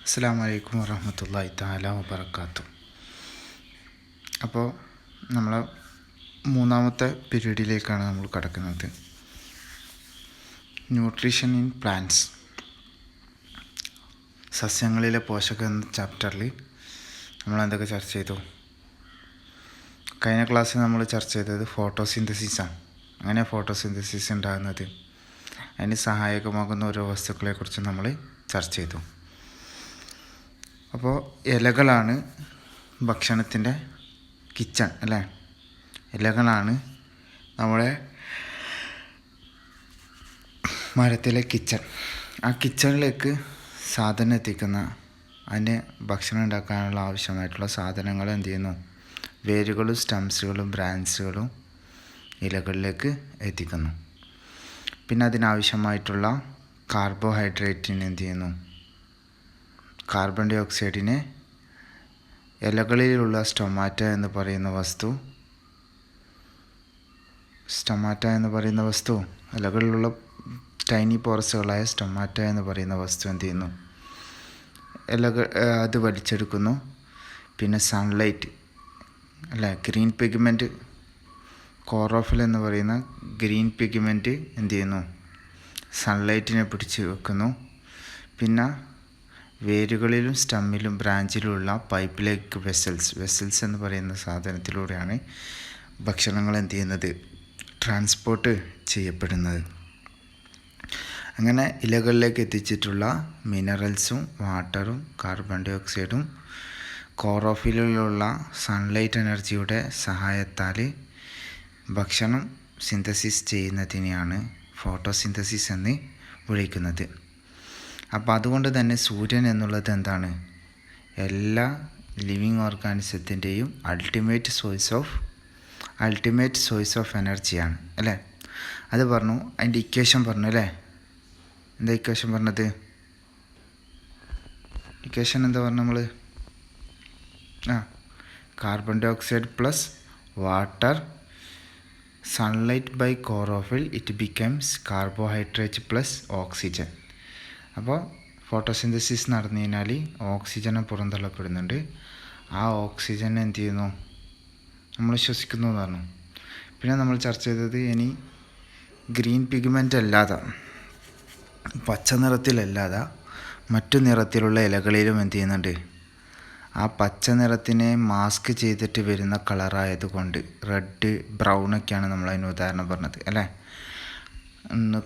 അസ്സലാമു അലൈക്കും വറഹ്മത്തുള്ളാഹി തആല വബറകാതുഹു. അപ്പോൾ നമ്മൾ മൂന്നാമത്തെ പീരീഡിലേക്കാണ് നമ്മൾ കടക്കുന്നത്. ന്യൂട്രീഷൻ ഇൻ പ്ലാന്റ്സ്, സസ്യങ്ങളിലെ പോഷകം എന്ന ചാപ്റ്ററിൽ നമ്മൾ എന്തൊക്കെ ചർച്ച ചെയ്തു? കഴിഞ്ഞ ക്ലാസ്സിൽ നമ്മൾ ചർച്ച ചെയ്തത് ഫോട്ടോസിന്തസിസാണ്. അങ്ങനെ ഫോട്ടോസിന്തസിസ് ഉണ്ടാകുന്നത്, അതിന് സഹായകമാകുന്ന ഓരോ വസ്തുക്കളെക്കുറിച്ച് നമ്മൾ ചർച്ച ചെയ്തു. അപ്പോൾ ഇലകളാണ് ഭക്ഷണത്തിൻ്റെ കിച്ചൺ അല്ലേ? ഇലകളാണ് നമ്മുടെ മരത്തിലെ കിച്ചൺ. ആ കിച്ചണിലേക്ക് സാധനം എത്തിക്കുന്ന, അതിന് ഭക്ഷണം ഉണ്ടാക്കാനുള്ള ആവശ്യമായിട്ടുള്ള സാധനങ്ങൾ എന്ത് ചെയ്യുന്നു? വേരുകളും സ്റ്റംസുകളും ബ്രാഞ്ചുകളും ഇലകളിലേക്ക് എത്തിക്കുന്നു. പിന്നെ അതിനാവശ്യമായിട്ടുള്ള കാർബോഹൈഡ്രേറ്റിന് എന്ത് ചെയ്യുന്നു? കാർബൺ ഡൈ ഓക്സൈഡിനെ ഇലകളിലുള്ള സ്റ്റൊമാറ്റ എന്ന് പറയുന്ന വസ്തു ഇലകളിലുള്ള ടൈനി പോറസുകളായ സ്റ്റൊമാറ്റ എന്ന് പറയുന്ന വസ്തു എന്ത് ചെയ്യുന്നു? അത് വലിച്ചെടുക്കുന്നു. പിന്നെ സൺലൈറ്റ് അല്ലേ, ഗ്രീൻ പിഗ്മെൻറ്റ്, ക്ലോറോഫിൽ എന്ന് പറയുന്ന ഗ്രീൻ പിഗ്മെൻറ്റ് എന്ത് ചെയ്യുന്നു? സൺലൈറ്റിനെ പിടിച്ച് വെക്കുന്നു. പിന്നെ വേരുകളിലും സ്റ്റമ്മിലും ബ്രാഞ്ചിലുമുള്ള പൈപ്പ് ലേക്ക് വെസൽസ് എന്ന് പറയുന്ന സാധനത്തിലൂടെയാണ് ഭക്ഷണങ്ങൾ എന്ത് ചെയ്യുന്നത്? ട്രാൻസ്പോർട്ട് ചെയ്യപ്പെടുന്നത്. അങ്ങനെ ഇലകളിലേക്ക് എത്തിച്ചിട്ടുള്ള മിനറൽസും വാട്ടറും കാർബൺ ഡൈ ഓക്സൈഡും ക്ലോറോഫിലുള്ള സൺലൈറ്റ് എനർജിയുടെ സഹായത്താൽ ഭക്ഷണം സിന്തസിസ് ചെയ്യുന്നതിനെയാണ് ഫോട്ടോസിന്തസിസ് എന്ന് വിളിക്കുന്നത്. അപ്പോൾ അതുകൊണ്ട് തന്നെ സൂര്യൻ എന്നുള്ളത് എന്താണ്? എല്ലാ ലിവിങ് ഓർഗാനിസത്തിൻ്റെയും അൾട്ടിമേറ്റ് സോഴ്സ് ഓഫ് എനർജിയാണ് അല്ലേ? അത് പറഞ്ഞു. അതിൻ്റെ ഇക്വേഷൻ പറഞ്ഞു അല്ലേ? എന്താ ഇക്വേഷൻ പറഞ്ഞത്? ഇക്വേഷൻ എന്താ പറഞ്ഞു നമ്മൾ? Carbon dioxide plus water sunlight by chlorophyll it becomes carbohydrate plus oxygen. അപ്പോൾ ഫോട്ടോസിന്തസിസ് നടന്നു കഴിഞ്ഞാൽ ഓക്സിജനെ പുറന്തള്ളപ്പെടുന്നുണ്ട്. ആ ഓക്സിജൻ എന്ത് ചെയ്യുന്നു? നമ്മൾ ശ്വസിക്കുന്നു എന്ന് പറഞ്ഞു. പിന്നെ നമ്മൾ ചർച്ച ചെയ്തത്, ഇനി ഗ്രീൻ പിഗ്മെൻ്റ് അല്ലാതെ, പച്ച നിറത്തിലല്ലാതെ മറ്റു നിറത്തിലുള്ള ഇലകളിലും എന്ത് ചെയ്യുന്നുണ്ട്? ആ പച്ച നിറത്തിനെ മാസ്ക് ചെയ്തിട്ട് വരുന്ന കളറായതുകൊണ്ട്, റെഡ് ബ്രൗണൊക്കെയാണ് നമ്മൾ അതിന് ഉദാഹരണം പറഞ്ഞത് അല്ലേ?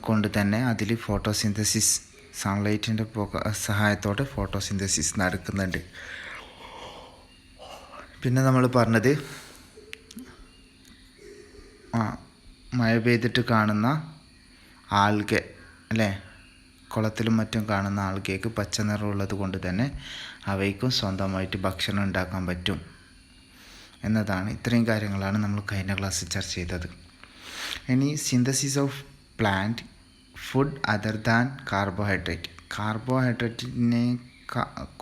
കൊണ്ട് തന്നെ അതിൽ ഫോട്ടോസിന്തസിസ്, സൺലൈറ്റിൻ്റെ സഹായത്തോടെ ഫോട്ടോസിന്തസിസ് നടക്കുന്നുണ്ട്. പിന്നെ നമ്മൾ പറഞ്ഞത്, മഴ പെയ്തിട്ട് കാണുന്ന ആൽഗെ അല്ലേ, കുളത്തിലും മറ്റും കാണുന്ന ആൽഗയ്ക്ക് പച്ച നിറമുള്ളത് കൊണ്ട് തന്നെ അവയ്ക്കും സ്വന്തമായിട്ട് ഭക്ഷണം ഉണ്ടാക്കാൻ പറ്റും എന്നതാണ്. ഇത്രയും കാര്യങ്ങളാണ് നമ്മൾ കഴിഞ്ഞ ക്ലാസ്സിൽ ചർച്ച ചെയ്തത്. ഇനി synthesis of plant food other than carbohydrate. കാർബോഹൈഡ്രേറ്റിനെ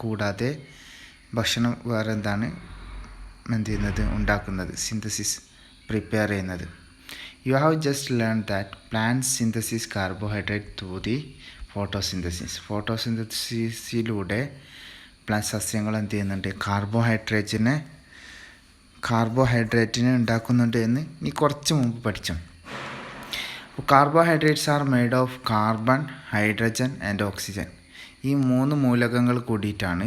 കൂടാതെ ഭക്ഷണം വേറെ എന്താണ് എന്ത് ചെയ്യുന്നത്? ഉണ്ടാക്കുന്നത്, സിന്തസിസ് പ്രിപ്പയർ ചെയ്യുന്നത്. You have just learn that plant synthesis carbohydrate through the photosynthesis. ഫോട്ടോസിന്തസിസിലൂടെ സസ്യങ്ങൾ എന്ത് ചെയ്യുന്നുണ്ട്? കാർബോഹൈഡ്രേറ്റിനെ ഉണ്ടാക്കുന്നുണ്ട് എന്ന് നീ കുറച്ച് മുമ്പ് പഠിച്ചു. Carbohydrates are made of carbon, hydrogen and oxygen. ഈ 3 മൂലകങ്ങൾ കൂടിയിട്ടാണ്,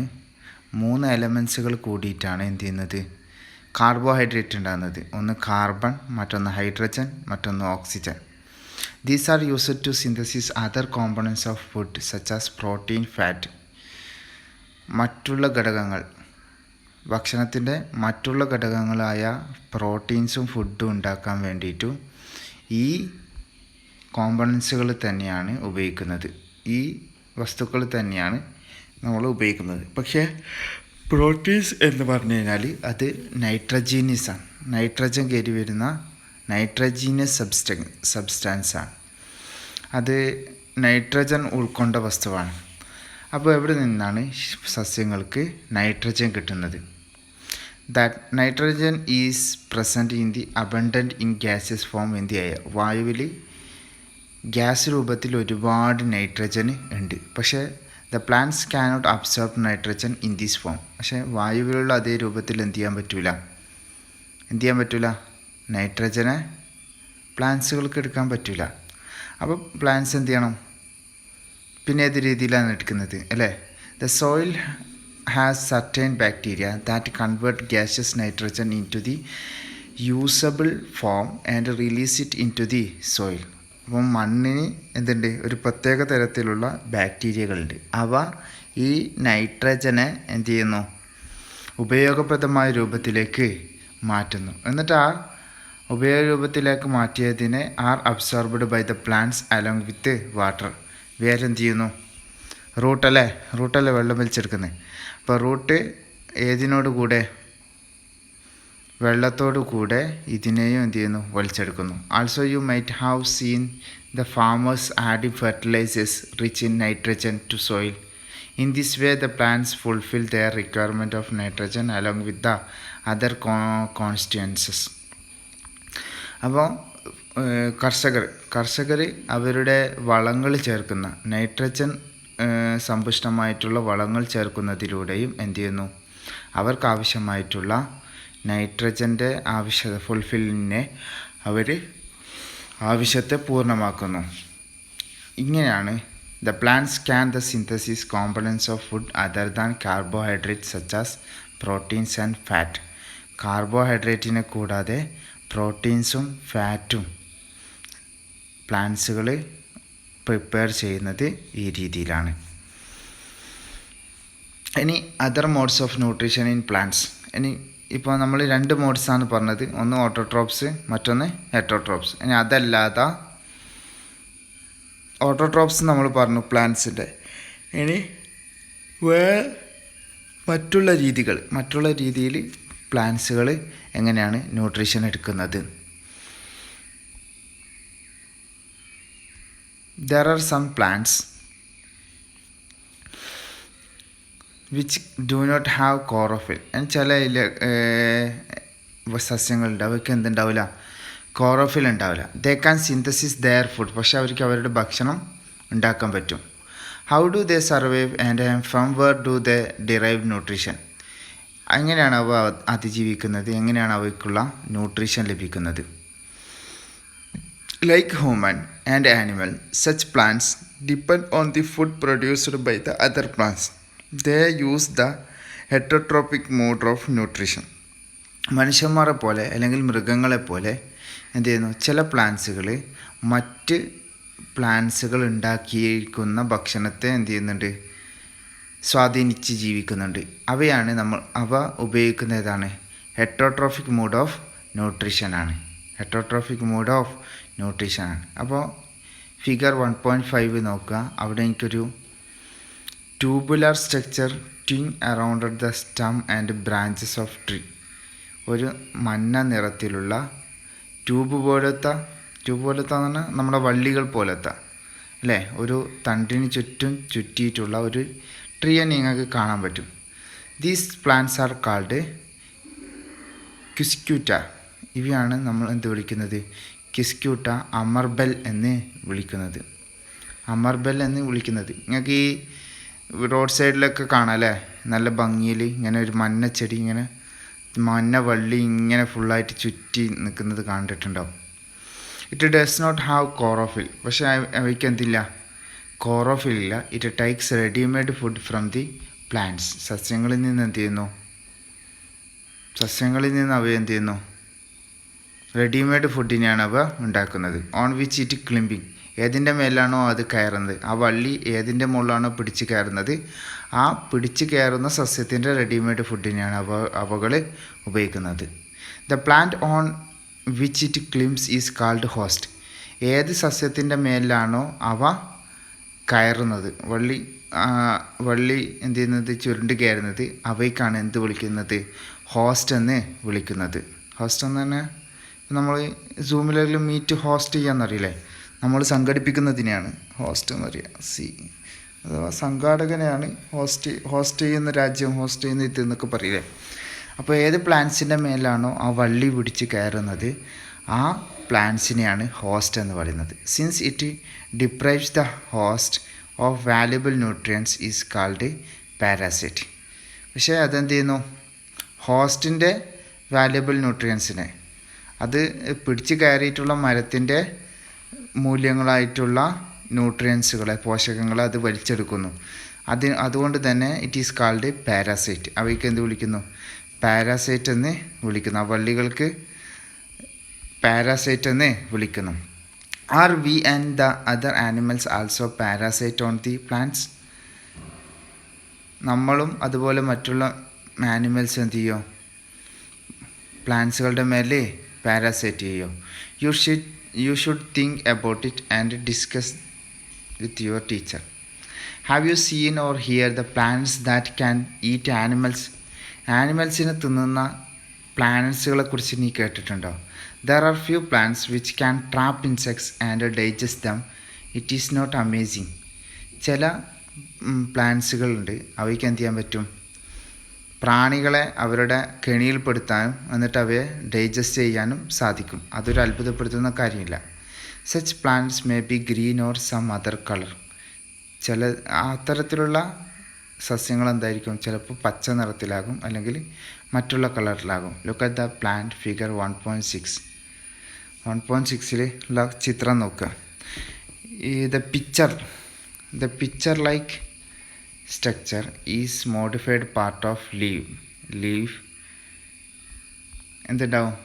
3 എലമെൻസുകൾ കൂടിയിട്ടാണ് എന്ത് ചെയ്യുന്നത്? കാർബോഹൈഡ്രേറ്റ് ഉണ്ടാകുന്നത്. ഒന്ന് കാർബൺ, മറ്റൊന്ന് ഹൈഡ്രജൻ, മറ്റൊന്ന് oxygen. These are used to synthesis other components of food such as protein, fat. മറ്റുള്ള ഘടകങ്ങൾ, ഭക്ഷണത്തിൻ്റെ മറ്റുള്ള ഘടകങ്ങളായ പ്രോട്ടീൻസും ഫുഡും ഉണ്ടാക്കാൻ വേണ്ടിയിട്ടും ഈ കോമ്പണൻസുകൾ തന്നെയാണ് ഉപയോഗിക്കുന്നത്. ഈ വസ്തുക്കൾ തന്നെയാണ് നമ്മൾ ഉപയോഗിക്കുന്നത്. പക്ഷേ പ്രോട്ടീൻസ് എന്ന് പറഞ്ഞു കഴിഞ്ഞാൽ അത് നൈട്രജീനിയസാണ്. നൈട്രജൻ കയറി വരുന്ന നൈട്രജീനിയസ് സബ്സ്റ്റാൻസാണ്. അത് നൈട്രജൻ ഉൾക്കൊണ്ട വസ്തുവാണ്. അപ്പോൾ എവിടെ നിന്നാണ് സസ്യങ്ങൾക്ക് നൈട്രജൻ കിട്ടുന്നത്? That nitrogen is present in the abundant in gases form in the air. വായുവിൽ ഗ്യാസ് രൂപത്തിൽ ഒരുപാട് നൈട്രജൻ ഉണ്ട്. പക്ഷേ the plants cannot absorb nitrogen in this form. പക്ഷേ വായുവിലുള്ള അതേ രൂപത്തിൽ എന്ത് ചെയ്യാൻ പറ്റില്ല, നൈട്രജനെ പ്ലാന്റ്സുകൾക്ക് എടുക്കാൻ പറ്റില്ല. അപ്പോൾ പ്ലാന്റ്സ് എന്ത് ചെയ്യണം, പിന്നെ ഏത് രീതിയിലാണ് എടുക്കുന്നത് അല്ലേ? The soil has certain bacteria that convert gases nitrogen into the usable form and release it into the soil. അപ്പം മണ്ണിന് എന്തുണ്ട്, ഒരു പ്രത്യേക തരത്തിലുള്ള ബാക്ടീരിയകളുണ്ട്. അവ ഈ നൈട്രജനെ എന്ത് ചെയ്യുന്നു, ഉപയോഗപ്രദമായ രൂപത്തിലേക്ക് മാറ്റുന്നു. എന്നിട്ട് ആ ഉപയോഗരൂപത്തിലേക്ക് മാറ്റിയതിനെ are absorbed by the plants along with water. വേരെന്ത് ചെയ്യുന്നു, റൂട്ടല്ലേ വെള്ളം വലിച്ചെടുക്കുന്നത്. അപ്പോൾ റൂട്ട് ഏതിനോട് കൂടെ, വെള്ളത്തോടു കൂടെ ഇതിനെയും എന്ത് ചെയ്യുന്നു, വലിച്ചെടുക്കുന്നു. Also you might have seen the farmers adding fertilisers rich in nitrogen to soil. In this way the plants fulfil their requirement of nitrogen along with the other constituents. അപ്പോൾ കർഷകർ അവരുടെ വളങ്ങൾ ചേർക്കുന്ന നൈട്രജൻ സമ്പുഷ്ടമായിട്ടുള്ള വളങ്ങൾ ചേർക്കുന്നതിലൂടെയും എന്ത് ചെയ്യുന്നു, അവർക്കാവശ്യമായിട്ടുള്ള നൈട്രജൻ്റെ ഫുൾഫില്ലിനെ അവർ ആവശ്യത്തെ പൂർണ്ണമാക്കുന്നു. ഇങ്ങനെയാണ് the plants can the synthesis components of food other than carbohydrate such as proteins and fat. കാർബോഹൈഡ്രേറ്റിനെ കൂടാതെ പ്രോട്ടീൻസും ഫാറ്റും പ്ലാന്റ്സുകൾ പ്രിപ്പയർ ചെയ്യുന്നത് ഈ രീതിയിലാണ്. ഇനി other modes of nutrition in plants. ഇനി ഇപ്പോൾ നമ്മൾ 2 മോഡ്സാണ് പറഞ്ഞത്, ഒന്ന് ഓട്ടോട്രോപ്സ്, മറ്റൊന്ന് ഹെറ്ററോട്രോപ്സ്. ഇനി അതല്ലാതെ ഓട്ടോട്രോപ്സ് നമ്മൾ പറഞ്ഞു പ്ലാന്റ്സിൻ്റെ. ഇനി മറ്റുള്ള രീതിയിൽ പ്ലാന്റ്സുകൾ എങ്ങനെയാണ് ന്യൂട്രീഷൻ എടുക്കുന്നത്. There are some plants which do not have chlorophyll. ചില സസ്യങ്ങളുണ്ട്, അവർക്ക് എന്തുണ്ടാവില്ല, ക്ലോറോഫിൽ ഉണ്ടാവില്ല. They can synthesis their food. പക്ഷേ അവർക്ക് അവരുടെ ഭക്ഷണം ഉണ്ടാക്കാൻ പറ്റും. How do they survive and from where do they derive nutrition. എങ്ങനെയാണ് അവ അതിജീവിക്കുന്നത്, എങ്ങനെയാണ് അവയ്ക്കുള്ള ന്യൂട്രീഷൻ ലഭിക്കുന്നത്. Like human and animal, such plants depend on the food produced by the other plants. They use the heterotrophic mode of nutrition. മനുഷ്യന്മാരെ പോലെ അല്ലെങ്കിൽ മൃഗങ്ങളെ പോലെ എന്ത് ചെയ്യുന്നു, ചില പ്ലാന്റ്സുകൾ മറ്റ് പ്ലാന്റ്സുകൾ ഉണ്ടാക്കിയിരിക്കുന്ന ഭക്ഷണത്തെ എന്ത് ചെയ്യുന്നുണ്ട്, സ്വാധീനിച്ച് ജീവിക്കുന്നുണ്ട്. അവ ഉപയോഗിക്കുന്ന ഏതാണ്, ഹെറ്ററോട്രോഫിക് മോഡ് ഓഫ് ന്യൂട്രീഷനാണ്. അപ്പോൾ ഫിഗർ 1.5 നോക്കുക. അവിടെ എനിക്കൊരു tubular structure twining around the stem and branches of tree. ഒരു മഞ്ഞ നിറത്തിലുള്ള ട്യൂബ് പോലത്തെ പറഞ്ഞാൽ നമ്മുടെ വള്ളികൾ പോലത്തെ അല്ലേ, ഒരു തണ്ടിന് ചുറ്റിയിട്ടുള്ള ഒരു ട്രീയെ നിങ്ങൾക്ക് കാണാൻ പറ്റും. These plants are called cuscuta. ഇവയാണ് നമ്മൾ എന്ത് വിളിക്കുന്നത്, ക്വിസ്ക്യൂട്ട, അമർബെൽ എന്ന് വിളിക്കുന്നത്. നിങ്ങൾക്ക് ഈ റോഡ് സൈഡിലൊക്കെ കാണാം അല്ലേ, നല്ല ഭംഗിയിൽ ഇങ്ങനെ ഒരു മഞ്ഞ ചെടി, ഇങ്ങനെ മഞ്ഞ വള്ളി ഇങ്ങനെ ഫുള്ളായിട്ട് ചുറ്റി നിൽക്കുന്നത് കണ്ടിട്ടുണ്ടാവും. It does not have chlorophyll. പക്ഷേ അവയ്ക്ക് എന്തില്ല, ക്ലോറോഫിൽ ഇല്ല. It takes readymade food from the plants. സസ്യങ്ങളിൽ നിന്ന് അവ എന്ത് ചെയ്യുന്നു, റെഡിമെയ്ഡ് ഫുഡിനെയാണ് അവ ഉണ്ടാക്കുന്നത്. On which it climbing. ഏതിൻ്റെ മേലാണോ അത് കയറുന്നത്, ആ വള്ളി ഏതിൻ്റെ മുകളിലാണോ പിടിച്ച് കയറുന്നത്, ആ പിടിച്ച് കയറുന്ന സസ്യത്തിൻ്റെ റെഡിമെയ്ഡ് ഫുഡിനെയാണ് അവകൾ ഉപയോഗിക്കുന്നത്. The plant on which it climbs is called host. ഏത് സസ്യത്തിൻ്റെ മേലിലാണോ അവ കയറുന്നത്, വള്ളി എന്ത് ചെയ്യുന്നത്, ചുരുണ്ട് കയറുന്നത്, അവയ്ക്കാണ് എന്ത് വിളിക്കുന്നത്, ഹോസ്റ്റ് എന്ന് വിളിക്കുന്നത്. ഹോസ്റ്റ് എന്ന് പറഞ്ഞാൽ നമ്മൾ സൂമിലെങ്കിലും മീറ്റ് ഹോസ്റ്റ് ചെയ്യാന്നറിയില്ലേ, നമ്മൾ സംഘടിപ്പിക്കുന്നതിനെയാണ് ഹോസ്റ്റ് എന്നറിയുക. അഥവാ സംഘാടകനെയാണ് ഹോസ്റ്റ് ചെയ്യുന്ന രാജ്യം, ഹോസ്റ്റ് ചെയ്യുന്ന ഇത് എന്നൊക്കെ പറയില്ലേ. അപ്പോൾ ഏത് പ്ലാന്റ്സിൻ്റെ മേലാണോ ആ വള്ളി പിടിച്ച് കയറുന്നത്, ആ പ്ലാന്റ്സിനെയാണ് ഹോസ്റ്റ് എന്ന് പറയുന്നത്. Since it deprives the host of valuable nutrients is called parasite. പക്ഷേ അതെന്ത് ചെയ്യുന്നു, ഹോസ്റ്റിൻ്റെ വാല്യുബിൾ ന്യൂട്രിയൻസിനെ, അത് പിടിച്ച് കയറിയിട്ടുള്ള മരത്തിൻ്റെ മൂല്യങ്ങളായിട്ടുള്ള ന്യൂട്രിയൻസുകളെ, പോഷകങ്ങളെ അത് വലിച്ചെടുക്കുന്നു. അതുകൊണ്ട് തന്നെ ഇറ്റ് ഈസ് കാൾഡ് പാരാസൈറ്റ്. അവയ്ക്ക് എന്ത് വിളിക്കുന്നു, പാരാസൈറ്റ് എന്ന് വിളിക്കുന്നു. ആ വള്ളികൾക്ക് പാരാസൈറ്റ് എന്ന് വിളിക്കുന്നു. Are we and the other animals also parasite on the plants? നമ്മളും അതുപോലെ മറ്റുള്ള ആനിമൽസ് എന്ത് ചെയ്യും, പ്ലാന്റ്സുകളുടെ മേലെ പാരാസൈറ്റ് ചെയ്യും. You should think about it and discuss with your teacher. Have you seen or hear the plants that can eat animals? ആനിമൽസിനെ തിന്നുന്ന പ്ലാന്റ്സുകളെ കുറിച്ച് നീ കേട്ടിട്ടുണ്ടോ? There are few plants which can trap insects and digest them. It is not amazing. ചില പ്ലാന്റ്സുകളുണ്ട്, അവയ്ക്ക് എന്ത് ചെയ്യാൻ പറ്റും, പ്രാണികളെ അവരുടെ കെണിയിൽപ്പെടുത്താനും എന്നിട്ട് അവയെ ഡൈജസ്റ്റ് ചെയ്യാനും സാധിക്കും. അതൊരു അത്ഭുതപ്പെടുത്തുന്ന കാര്യമില്ല. Such plants may be green or some other colour. ചില അത്തരത്തിലുള്ള സസ്യങ്ങൾ എന്തായിരിക്കും, ചിലപ്പോൾ പച്ച നിറത്തിലാകും അല്ലെങ്കിൽ മറ്റുള്ള കളറിലാകും. Look at the plant figure 1.6. 1.6 ചിത്രം നോക്കുക. The picture like structure is modified part of leaf. എന്തുണ്ടാവും,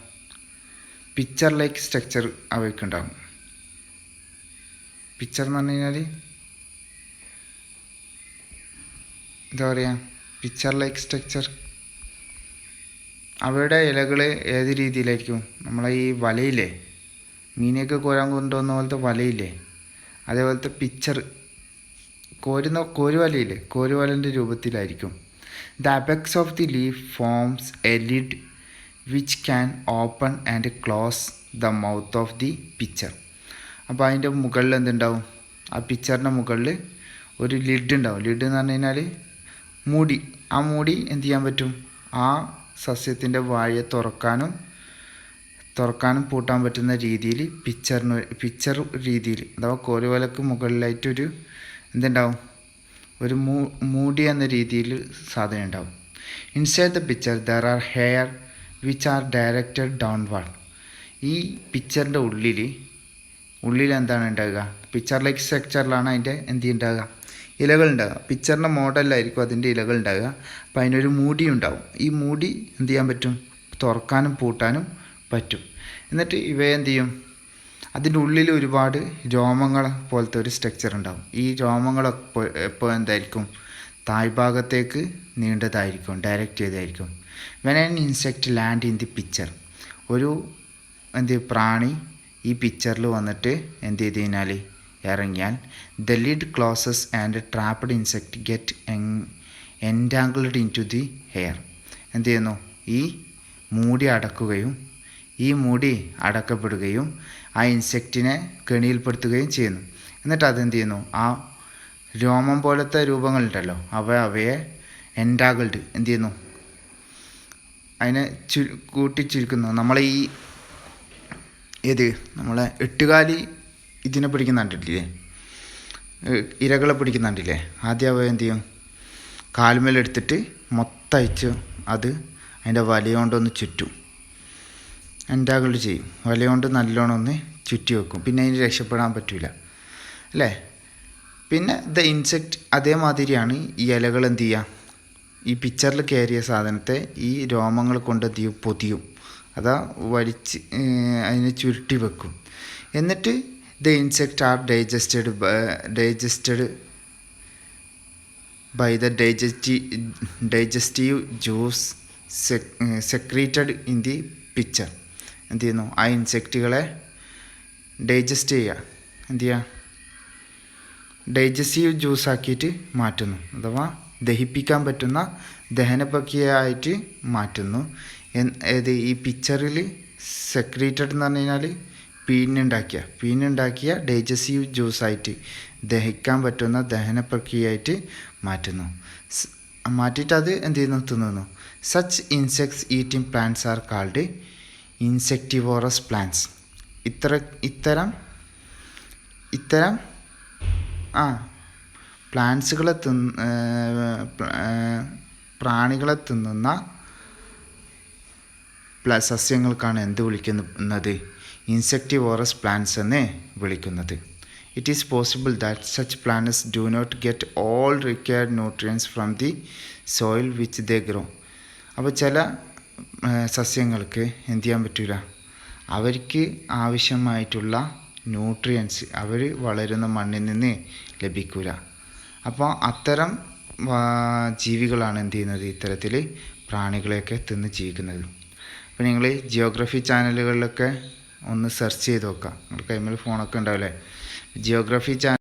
പിക്ചർ ലൈക്ക് സ്ട്രക്ചർ അവയ്ക്കുണ്ടാവും. പിക്ചർ എന്ന് പറഞ്ഞു കഴിഞ്ഞാൽ എന്താ പറയുക, പിക്ചർ ലൈക്ക് സ്ട്രക്ചർ. അവയുടെ ഇലകൾ ഏത് രീതിയിലായിരിക്കും, നമ്മളെ ഈ വലയില്ലേ, മീനെയൊക്കെ കോരാൻ കൊണ്ടുവന്ന പോലത്തെ വലയില്ലേ, അതേപോലത്തെ പിക്ചർ കോരുവലയില്ലേ, കോരുവലൻ്റെ രൂപത്തിലായിരിക്കും. The apex of the leaf forms a lid which can open and close the mouth of the pitcher. അപ്പോൾ അതിൻ്റെ മുകളിൽ എന്തുണ്ടാവും, ആ പിക്ചറിൻ്റെ മുകളിൽ ഒരു ലിഡ് ഉണ്ടാവും. ലിഡ് എന്ന് പറഞ്ഞു കഴിഞ്ഞാൽ മൂടി. ആ മൂടി എന്ത് ചെയ്യാൻ പറ്റും, ആ സസ്യത്തിൻ്റെ വായ തുറക്കാനും പൂട്ടാൻ പറ്റുന്ന രീതിയിൽ പിക്ചർ രീതിയിൽ, അഥവാ കോരുവലക്ക് മുകളിലായിട്ടൊരു എന്തുണ്ടാവും, ഒരു മൂടി എന്ന രീതിയിൽ സാധനം ഉണ്ടാവും. Inside the picture there are hair which are directed downward. ഈ പിക്ചറിൻ്റെ ഉള്ളിൽ എന്താണ് ഉണ്ടാകുക, പിക്ചർ ലൈക്ക് സ്ട്രക്ചറിലാണ് അതിൻ്റെ എന്ത് ഉണ്ടാകുക, ഇലകൾ ഉണ്ടാകുക. പിക്ചറിൻ്റെ മോഡലിലായിരിക്കും അതിൻ്റെ ഇലകൾ ഉണ്ടാകുക. അപ്പോൾ അതിനൊരു മൂടി ഉണ്ടാവും. ഈ മൂടി എന്ത് ചെയ്യാൻ പറ്റും, തുറക്കാനും പൂട്ടാനും പറ്റും. എന്നിട്ട് ഇവയെ എന്ത് ചെയ്യും, അതിൻ്റെ ഉള്ളിൽ ഒരുപാട് രോമങ്ങൾ പോലത്തെ ഒരു സ്ട്രക്ചർ ഉണ്ടാവും. ഈ രോമങ്ങളൊക്കെ എപ്പോൾ എന്തായിരിക്കും, താഴ്ഭാഗത്തേക്ക് നീണ്ടതായിരിക്കും, ഡയറക്റ്റ് ചെയ്തായിരിക്കും. When an insect land in the pitcher, ഒരു പ്രാണി ഈ പിക്ചറിൽ വന്നിട്ട് എന്ത് ചെയ്ത് കഴിഞ്ഞാൽ ഇറങ്ങിയാൽ, the lid closes and trapped insect get entangled into the hair. എന്ത് ചെയ്യുന്നു, ഈ മൂടി അടക്കുകയും ഈ മൂടി അടക്കപ്പെടുകയും ആ ഇൻസെക്റ്റിനെ കെണിയിൽപ്പെടുത്തുകയും ചെയ്യുന്നു. എന്നിട്ട് അതെന്ത് ചെയ്യുന്നു, ആ രോമം പോലത്തെ രൂപങ്ങളുണ്ടല്ലോ അവയെ എൻറ്റാങ്കിൾഡ് എന്ത് ചെയ്യുന്നു, അതിനെ കൂട്ടിച്ചുരുക്കുന്നു. നമ്മളെ നമ്മളെ എട്ടുകാലി ഇതിനെ പിടിക്കുന്നുണ്ടില്ലേ, ഇരകളെ പിടിക്കുന്നുണ്ടില്ലേ, ആദ്യം അവ എന്ത് ചെയ്യും, കാൽമേലെടുത്തിട്ട് മൊത്തം അയച്ച് അത് അതിൻ്റെ വലയോണ്ടൊന്ന് ചുറ്റും എൻറ്റാങ്കിൾഡ് ചെയ്യും. വലയോണ്ട് നല്ലോണം ഒന്ന് ചുറ്റി വെക്കും. പിന്നെ അതിന് രക്ഷപ്പെടാൻ പറ്റില്ല അല്ലേ. പിന്നെ ദ ഇൻസെക്റ്റ് അതേമാതിരിയാണ് ഈ ഇലകൾ എന്ത് ചെയ്യുക, ഈ പിക്ചറിൽ കയറിയ സാധനത്തെ ഈ രോമങ്ങൾ കൊണ്ട് എന്ത് ചെയ്യും, പൊതിയും, അതാ വലിച്ച് അതിനെ ചുരുട്ടി വെക്കും. എന്നിട്ട് the insect are digested by the digestive juice secreted in the picture. എന്ത് ചെയ്യുന്നു, ആ ഇൻസെക്റ്റുകളെ ഡൈജസ്റ്റ് ചെയ്യുക, എന്ത് ചെയ്യുക, ഡൈജസ്റ്റീവ് ജ്യൂസാക്കിയിട്ട് മാറ്റുന്നു, അഥവാ ദഹിപ്പിക്കാൻ പറ്റുന്ന ദഹന പ്രക്രിയയായിട്ട് മാറ്റുന്നു. ഈ പിക്ചറിൽ സെക്രീറ്റഡ് എന്ന് പറഞ്ഞു കഴിഞ്ഞാൽ പീഞ്ഞുണ്ടാക്കിയ ഡൈജസ്റ്റീവ് ജ്യൂസായിട്ട് ദഹിക്കാൻ പറ്റുന്ന ദഹന പ്രക്രിയയായിട്ട് മാറ്റിയിട്ട് അത് എന്ത് ചെയ്യുന്നു, തിന്നുന്നു. Such insects eating plants are called insectivorous plants. ഇത്തരം പ്ലാന്റ്സുകളെ പ്രാണികളെ തിന്നുന്ന സസ്യങ്ങൾക്കാണ് എന്ത് വിളിക്കുന്നത്? ഇൻസെക്ടിവോറസ് പ്ലാന്റ്സ് എന്ന് വിളിക്കുന്നത്. It is possible that such plants do not get all required nutrients from the soil which they grow. അപ്പോൾ ചില സസ്യങ്ങൾക്ക് എന്ത് ചെയ്യാൻ പറ്റില്ല, അവർക്ക് ആവശ്യമായിട്ടുള്ള ന്യൂട്രിയൻസ് അവർ വളരുന്ന മണ്ണിൽ നിന്ന് ലഭിക്കില്ല. അപ്പോൾ അത്തരം ജീവികളാണ് എന്ത് ചെയ്യുന്നത്, ഇത്തരത്തിൽ പ്രാണികളെയൊക്കെ തിന്ന് ജീവിക്കുന്നത്. അപ്പോൾ നിങ്ങൾ ജിയോഗ്രഫി ചാനലുകളിലൊക്കെ ഒന്ന് സെർച്ച് ചെയ്ത് നോക്കാം. നിങ്ങളുടെ കൈമേൽ ഫോണൊക്കെ ഉണ്ടാവില്ലേ, ജിയോഗ്രഫി